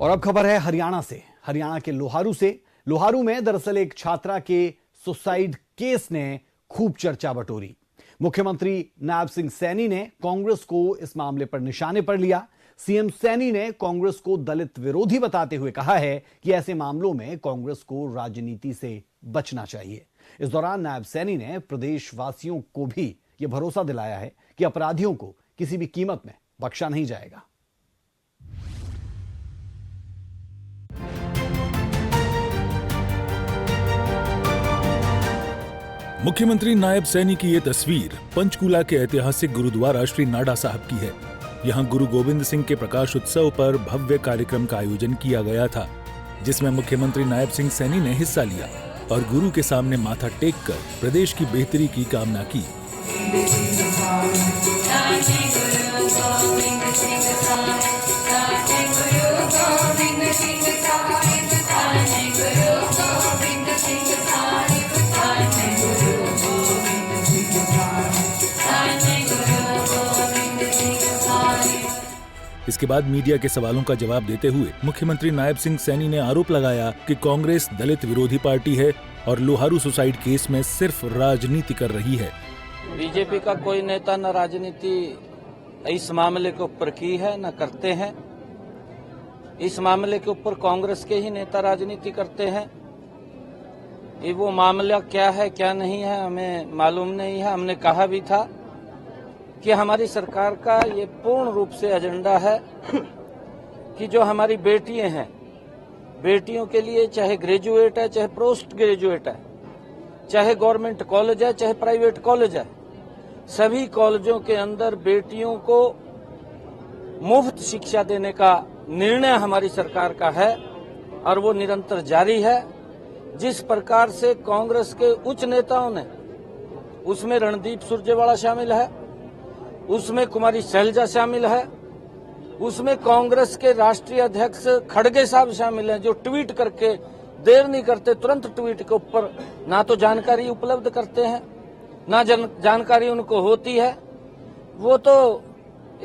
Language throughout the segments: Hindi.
और अब खबर है हरियाणा से, हरियाणा के लोहारू से। लोहारू में दरअसल एक छात्रा के सुसाइड केस ने खूब चर्चा बटोरी। मुख्यमंत्री नायब सिंह सैनी ने कांग्रेस को इस मामले पर निशाने पर लिया। सीएम सैनी ने कांग्रेस को दलित विरोधी बताते हुए कहा है कि ऐसे मामलों में कांग्रेस को राजनीति से बचना चाहिए। इस दौरान नायब सैनी ने प्रदेशवासियों को भी यह भरोसा दिलाया है कि अपराधियों को किसी भी कीमत में बख्शा नहीं जाएगा। मुख्यमंत्री नायब सैनी की ये तस्वीर पंचकूला के ऐतिहासिक गुरुद्वारा श्री नाडा साहब की है। यहाँ गुरु गोविंद सिंह के प्रकाश उत्सव पर भव्य कार्यक्रम का आयोजन किया गया था, जिसमें मुख्यमंत्री नायब सिंह सैनी ने हिस्सा लिया और गुरु के सामने माथा टेककर प्रदेश की बेहतरी की कामना की। इसके बाद मीडिया के सवालों का जवाब देते हुए मुख्यमंत्री नायब सिंह सैनी ने आरोप लगाया कि कांग्रेस दलित विरोधी पार्टी है और लोहारू सुसाइड केस में सिर्फ राजनीति कर रही है। बीजेपी का कोई नेता न राजनीति इस मामले के ऊपर की है न करते हैं। इस मामले के ऊपर कांग्रेस के ही नेता राजनीति करते हैं। ये वो मामला क्या है क्या नहीं है हमें मालूम नहीं है। हमने कहा भी था कि हमारी सरकार का ये पूर्ण रूप से एजेंडा है कि जो हमारी बेटियां हैं, बेटियों के लिए चाहे ग्रेजुएट है चाहे पोस्ट ग्रेजुएट है, चाहे गवर्नमेंट कॉलेज है चाहे प्राइवेट कॉलेज है, सभी कॉलेजों के अंदर बेटियों को मुफ्त शिक्षा देने का निर्णय हमारी सरकार का है और वो निरंतर जारी है। जिस प्रकार से कांग्रेस के उच्च नेताओं ने, उसमें रणदीप सुरजेवाला शामिल है, उसमें कुमारी शैलजा शामिल है, उसमें कांग्रेस के राष्ट्रीय अध्यक्ष खड़गे साहब शामिल हैं, जो ट्वीट करके देर नहीं करते, तुरंत ट्वीट के ऊपर ना तो जानकारी उपलब्ध करते हैं ना जानकारी उनको होती है। वो तो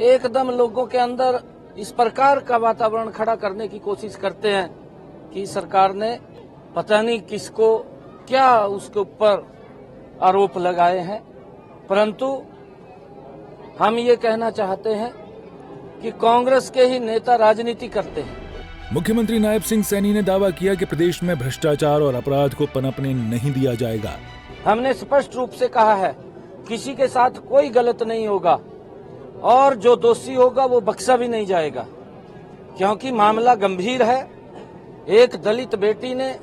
एकदम लोगों के अंदर इस प्रकार का वातावरण खड़ा करने की कोशिश करते हैं कि सरकार ने पता नहीं किसको क्या उसके ऊपर आरोप लगाए हैं। परंतु हम ये कहना चाहते हैं कि कांग्रेस के ही नेता राजनीति करते हैं। मुख्यमंत्री नायब सिंह सैनी ने दावा किया कि प्रदेश में भ्रष्टाचार और अपराध को पनपने नहीं दिया जाएगा। हमने स्पष्ट रूप से कहा है किसी के साथ कोई गलत नहीं होगा और जो दोषी होगा वो बख्शा भी नहीं जाएगा, क्योंकि मामला गंभीर है। एक दलित बेटी ने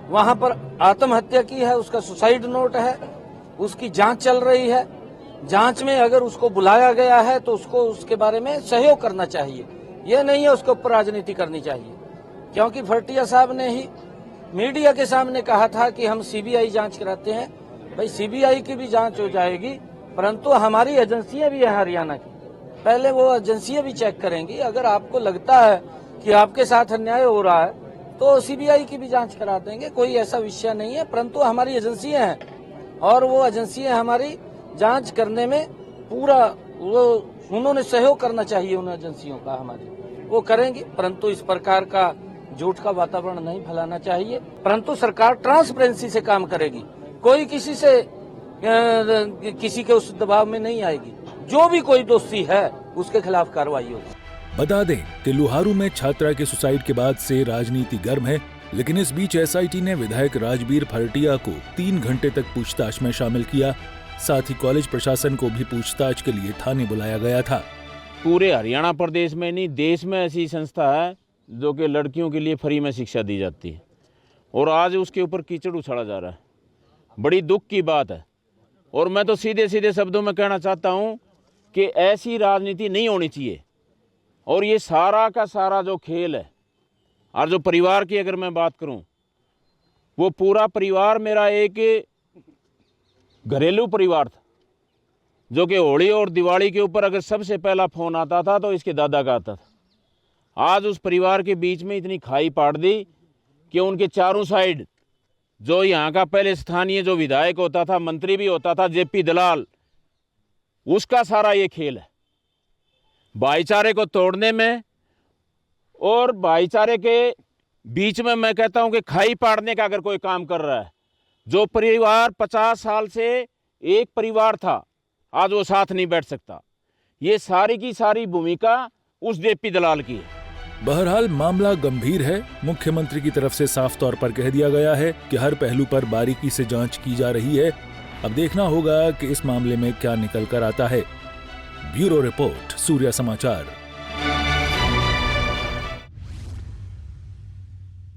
वहां पर आत्महत्या की है, उसका सुसाइड नोट है, उसकी जांच चल रही है। जांच में अगर उसको बुलाया गया है तो उसको उसके बारे में सहयोग करना चाहिए, ये नहीं है उसके ऊपर राजनीति करनी चाहिए। क्योंकि भट्टिया साहब ने ही मीडिया के सामने कहा था कि हम सीबीआई जांच कराते हैं। भाई सीबीआई की भी जांच हो जाएगी, परंतु हमारी एजेंसियां भी है हरियाणा की, पहले वो एजेंसियां भी चेक करेंगी। अगर आपको लगता है कि आपके साथ अन्याय हो रहा है तो सीबीआई की भी जांच करा देंगे, कोई ऐसा विषय नहीं है। परंतु हमारी एजेंसियां हैं और वो एजेंसियां हमारी जांच करने में पूरा वो उन्होंने सहयोग करना चाहिए, उन एजेंसियों का हमारी वो करेंगी। परंतु इस प्रकार का झूठ का वातावरण नहीं फैलाना चाहिए। परंतु सरकार ट्रांसपेरेंसी से काम करेगी, कोई किसी के उस दबाव में नहीं आएगी। जो भी कोई दोषी है उसके खिलाफ कार्रवाई होगी। बता दें कि लोहारू में छात्रा के सुसाइड के बाद से राजनीति गर्म है, लेकिन इस बीच एसआईटी ने विधायक राजबीर फरटिया को 3 घंटे तक पूछताछ में शामिल किया। साथ ही कॉलेज प्रशासन को भी पूछताछ के लिए थाने बुलाया गया था। पूरे हरियाणा प्रदेश में नहीं, देश में ऐसी संस्था है जो कि लड़कियों के लिए फ्री में शिक्षा दी जाती है और आज उसके ऊपर कीचड़ उछाला जा रहा है। बड़ी दुख की बात है और मैं तो सीधे सीधे शब्दों में कहना चाहता हूं कि ऐसी राजनीति नहीं होनी चाहिए। और ये सारा का सारा जो खेल है, और जो परिवार की अगर मैं बात करूं, वो पूरा परिवार मेरा एक घरेलू परिवार था, जो कि होली और दिवाली के ऊपर अगर सबसे पहला फोन आता था तो इसके दादा का आता था। आज उस परिवार के बीच में इतनी खाई पाड़ दी कि उनके चारों साइड जो यहाँ का पहले स्थानीय जो विधायक होता था, मंत्री भी होता था, जेपी दलाल, उसका सारा ये खेल है। भाईचारे को तोड़ने में और भाईचारे के बीच में मैं कहता हूं कि खाई पाड़ने का अगर कोई काम कर रहा है, जो परिवार 50 साल से एक परिवार था, आज वो साथ नहीं बैठ सकता। ये सारी की सारी भूमिका उस जेपी दलाल की है। बहरहाल मामला गंभीर है। मुख्यमंत्री की तरफ से साफ तौर पर कह दिया गया है कि हर पहलू पर बारीकी से जांच की जा रही है। अब देखना होगा कि इस मामले में क्या निकल कर आता है। ब्यूरो रिपोर्ट, सूर्या समाचार।